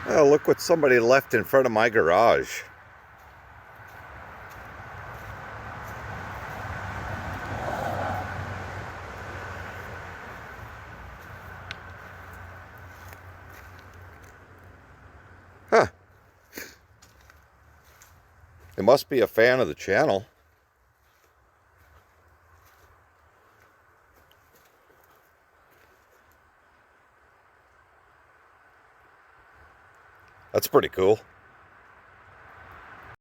Oh, look what somebody left in front of my garage. Huh. It must be a fan of the channel. That's pretty cool.